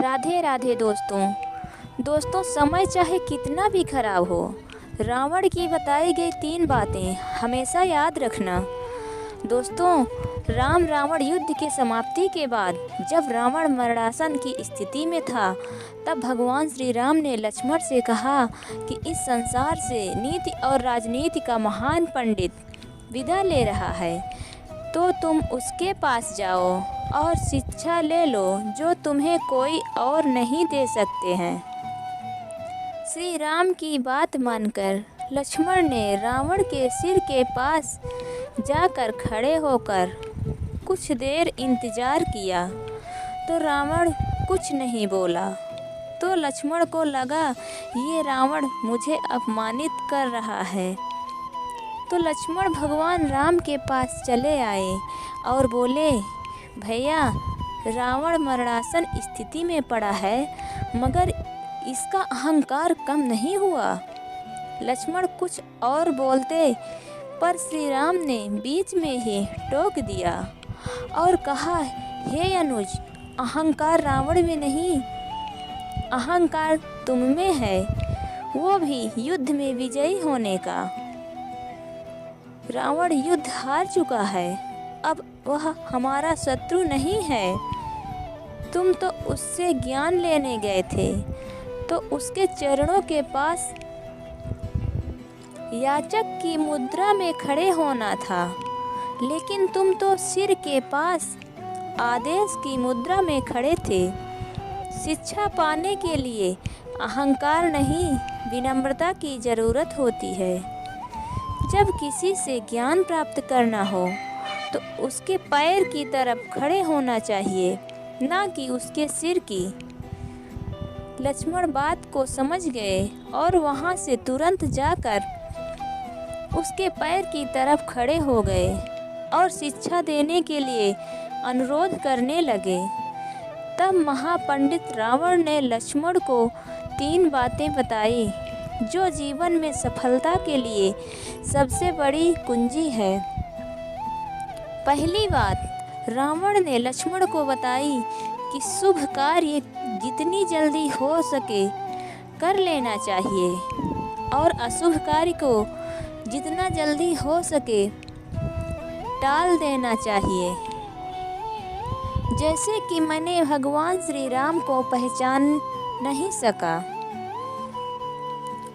राधे राधे दोस्तों समय चाहे कितना भी खराब हो, रावण की बताई गई 3 बातें हमेशा याद रखना। दोस्तों, राम रावण युद्ध की समाप्ति के बाद जब रावण मरणासन की स्थिति में था, तब भगवान श्री राम ने लक्ष्मण से कहा कि इस संसार से नीति और राजनीति का महान पंडित विदा ले रहा है, तो तुम उसके पास जाओ और शिक्षा ले लो जो तुम्हें कोई और नहीं दे सकते हैं। श्री राम की बात मानकर लक्ष्मण ने रावण के सिर के पास जाकर खड़े होकर कुछ देर इंतजार किया, तो रावण कुछ नहीं बोला। तो लक्ष्मण को लगा ये रावण मुझे अपमानित कर रहा है। तो लक्ष्मण भगवान राम के पास चले आए और बोले, भैया, रावण मरणासन स्थिति में पड़ा है, मगर इसका अहंकार कम नहीं हुआ। लक्ष्मण कुछ और बोलते, पर श्री राम ने बीच में ही टोक दिया और कहा, हे अनुज, अहंकार रावण में नहीं, अहंकार तुम में है, वो भी युद्ध में विजयी होने का। रावण युद्ध हार चुका है, अब वह हमारा शत्रु नहीं है। तुम तो उससे ज्ञान लेने गए थे, तो उसके चरणों के पास याचक की मुद्रा में खड़े होना था, लेकिन तुम तो सिर के पास आदेश की मुद्रा में खड़े थे। शिक्षा पाने के लिए अहंकार नहीं, विनम्रता की ज़रूरत होती है। जब किसी से ज्ञान प्राप्त करना हो तो उसके पैर की तरफ खड़े होना चाहिए, ना कि उसके सिर की। लक्ष्मण बात को समझ गए और वहां से तुरंत जाकर उसके पैर की तरफ खड़े हो गए और शिक्षा देने के लिए अनुरोध करने लगे। तब महापंडित रावण ने लक्ष्मण को 3 बातें बताई जो जीवन में सफलता के लिए सबसे बड़ी कुंजी है। पहली बात रावण ने लक्ष्मण को बताई कि शुभ कार्य जितनी जल्दी हो सके कर लेना चाहिए और अशुभ कार्य को जितना जल्दी हो सके टाल देना चाहिए। जैसे कि मैंने भगवान श्री राम को पहचान नहीं सका,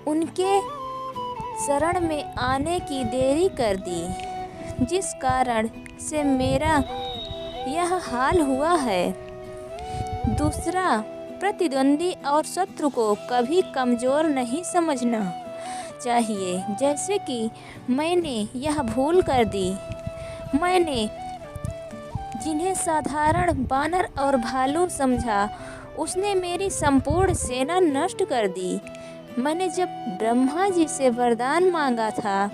उनके शरण में आने की देरी कर दी, जिस कारण से मेरा यह हाल हुआ है। दूसरा, प्रतिद्वंदी और शत्रु को कभी कमज़ोर नहीं समझना चाहिए। जैसे कि मैंने यह भूल कर दी, मैंने जिन्हें साधारण बानर और भालू समझा, उसने मेरी संपूर्ण सेना नष्ट कर दी। मैंने जब ब्रह्मा जी से वरदान मांगा था,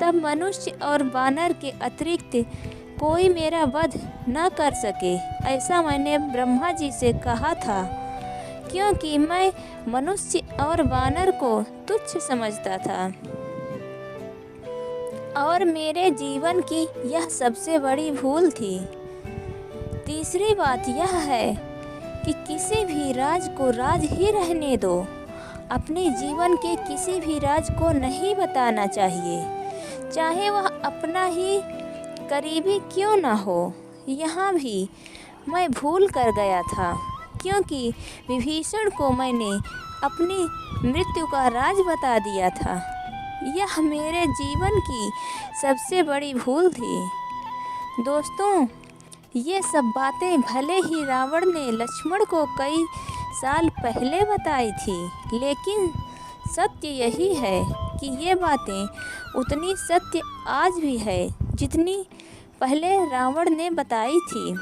तब मनुष्य और बानर के अतिरिक्त कोई मेरा वध न कर सके, ऐसा मैंने ब्रह्मा जी से कहा था, क्योंकि मैं मनुष्य और बानर को तुच्छ समझता था और मेरे जीवन की यह सबसे बड़ी भूल थी। तीसरी बात यह है कि किसी भी राज को राज ही रहने दो, अपने जीवन के किसी भी राज को नहीं बताना चाहिए, चाहे वह अपना ही करीबी क्यों ना हो। यहाँ भी मैं भूल कर गया था, क्योंकि विभीषण को मैंने अपनी मृत्यु का राज बता दिया था। यह मेरे जीवन की सबसे बड़ी भूल थी। दोस्तों, ये सब बातें भले ही रावण ने लक्ष्मण को कई साल पहले बताई थी, लेकिन सत्य यही है कि ये बातें उतनी सत्य आज भी है जितनी पहले रावण ने बताई थी।